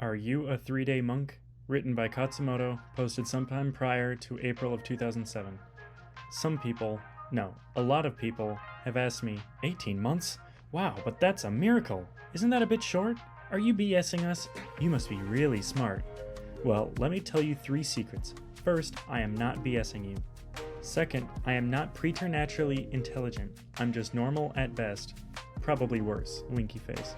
Are You a 3-Day Monk? Written by Khatzumoto, posted sometime prior to April of 2007. Some people, no, a lot of people, have asked me, 18 months? Wow, but that's a miracle! Isn't that a bit short? Are you BSing us? You must be really smart. Well, let me tell you 3 secrets. First, I am not BSing you. Second, I am not preternaturally intelligent. I'm just normal at best. Probably worse, winky face.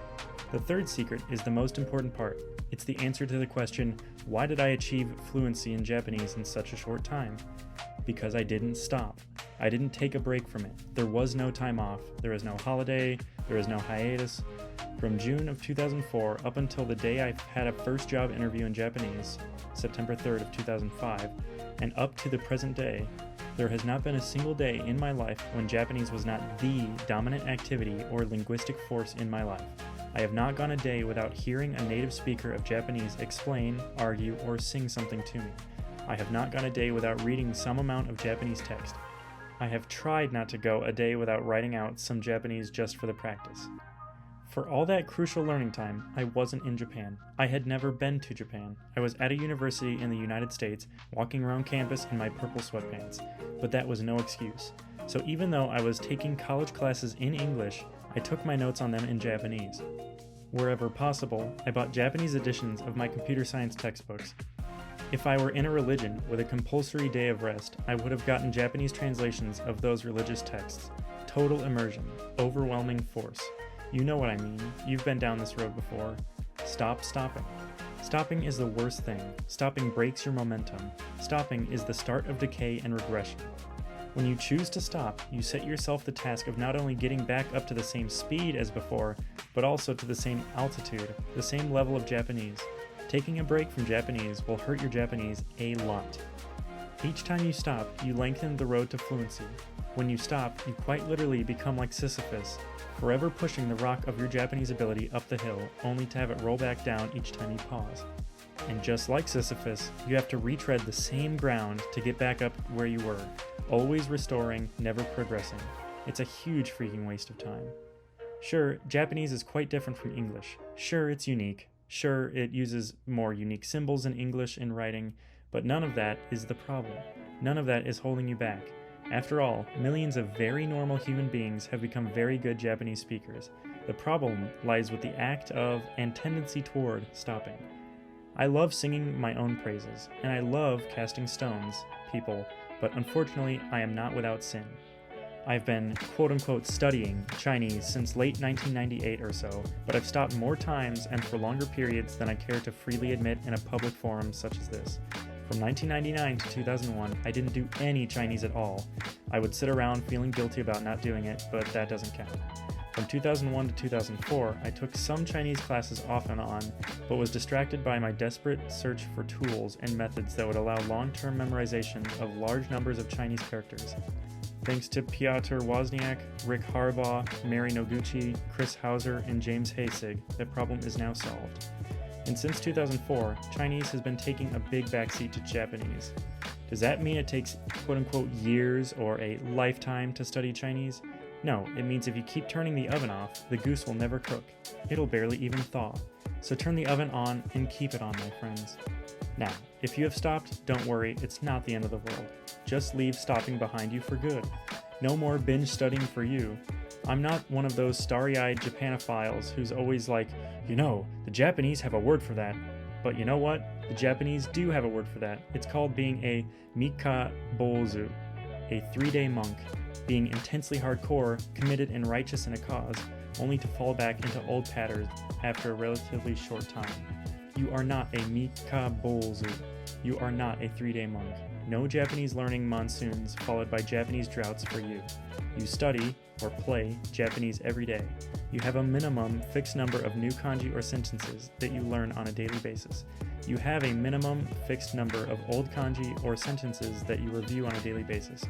The third secret is the most important part. It's the answer to the question, why did I achieve fluency in Japanese in such a short time? Because I didn't stop. I didn't take a break from it. There was no time off. There was no holiday. There was no hiatus. From June of 2004 up until the day I had a first job interview in Japanese, September 3rd of 2005, and up to the present day, there has not been a single day in my life when Japanese was not the dominant activity or linguistic force in my life. I have not gone a day without hearing a native speaker of Japanese explain, argue, or sing something to me. I have not gone a day without reading some amount of Japanese text. I have tried not to go a day without writing out some Japanese just for the practice. For all that crucial learning time, I wasn't in Japan. I had never been to Japan. I was at a university in the United States, walking around campus in my purple sweatpants, but that was no excuse. So even though I was taking college classes in English, I took my notes on them in Japanese. Wherever possible, I bought Japanese editions of my computer science textbooks. If I were in a religion with a compulsory day of rest, I would have gotten Japanese translations of those religious texts. Total immersion, overwhelming force. You know what I mean. You've been down this road before. Stop stopping. Stopping is the worst thing. Stopping breaks your momentum. Stopping is the start of decay and regression. When you choose to stop, you set yourself the task of not only getting back up to the same speed as before, but also to the same altitude, the same level of Japanese. Taking a break from Japanese will hurt your Japanese a lot. Each time you stop, you lengthen the road to fluency. When you stop, you quite literally become like Sisyphus, forever pushing the rock of your Japanese ability up the hill, only to have it roll back down each time you pause. And just like Sisyphus, you have to retread the same ground to get back up where you were, always restoring, never progressing. It's a huge freaking waste of time. Sure, Japanese is quite different from English. Sure, it's unique. Sure, it uses more unique symbols in English in writing, but none of that is the problem. None of that is holding you back. After all, millions of very normal human beings have become very good Japanese speakers. The problem lies with the act of and tendency toward stopping. I love singing my own praises, and I love casting stones, people, but unfortunately I am not without sin. I've been quote-unquote studying Chinese since late 1998 or so, but I've stopped more times and for longer periods than I care to freely admit in a public forum such as this. From 1999 to 2001, I didn't do any Chinese at all. I would sit around feeling guilty about not doing it, but that doesn't count. From 2001 to 2004, I took some Chinese classes off and on, but was distracted by my desperate search for tools and methods that would allow long-term memorization of large numbers of Chinese characters. Thanks to Piotr Wozniak, Rick Harbaugh, Mary Noguchi, Chris Hauser, and James Haysig, the problem is now solved. And since 2004, Chinese has been taking a big backseat to Japanese. Does that mean it takes quote-unquote years or a lifetime to study Chinese? No, it means if you keep turning the oven off, the goose will never cook. It'll barely even thaw. So turn the oven on and keep it on, my friends. Now, if you have stopped, don't worry, it's not the end of the world. Just leave stopping behind you for good. No more binge studying for you. I'm not one of those starry-eyed Japanophiles who's always like, the Japanese have a word for that. But you know what? The Japanese do have a word for that. It's called being a Mika Bozu, a 3-day monk, being intensely hardcore, committed and righteous in a cause, only to fall back into old patterns after a relatively short time. You are not a Mika Bozu. You are not a 3-day monk. No Japanese learning monsoons followed by Japanese droughts for you. You study, or play, Japanese every day. You have a minimum fixed number of new kanji or sentences that you learn on a daily basis. You have a minimum fixed number of old kanji or sentences that you review on a daily basis.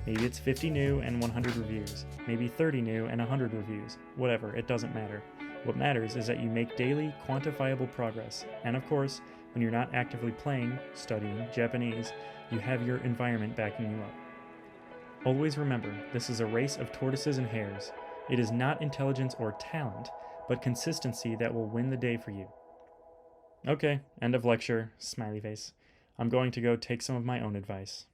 Maybe it's 50 new and 100 reviews. Maybe 30 new and 100 reviews. Whatever, it doesn't matter. What matters is that you make daily, quantifiable progress. And of course, when you're not actively playing, studying Japanese, you have your environment backing you up. Always remember, this is a race of tortoises and hares. It is not intelligence or talent, but consistency that will win the day for you. Okay, end of lecture, smiley face. I'm going to go take some of my own advice.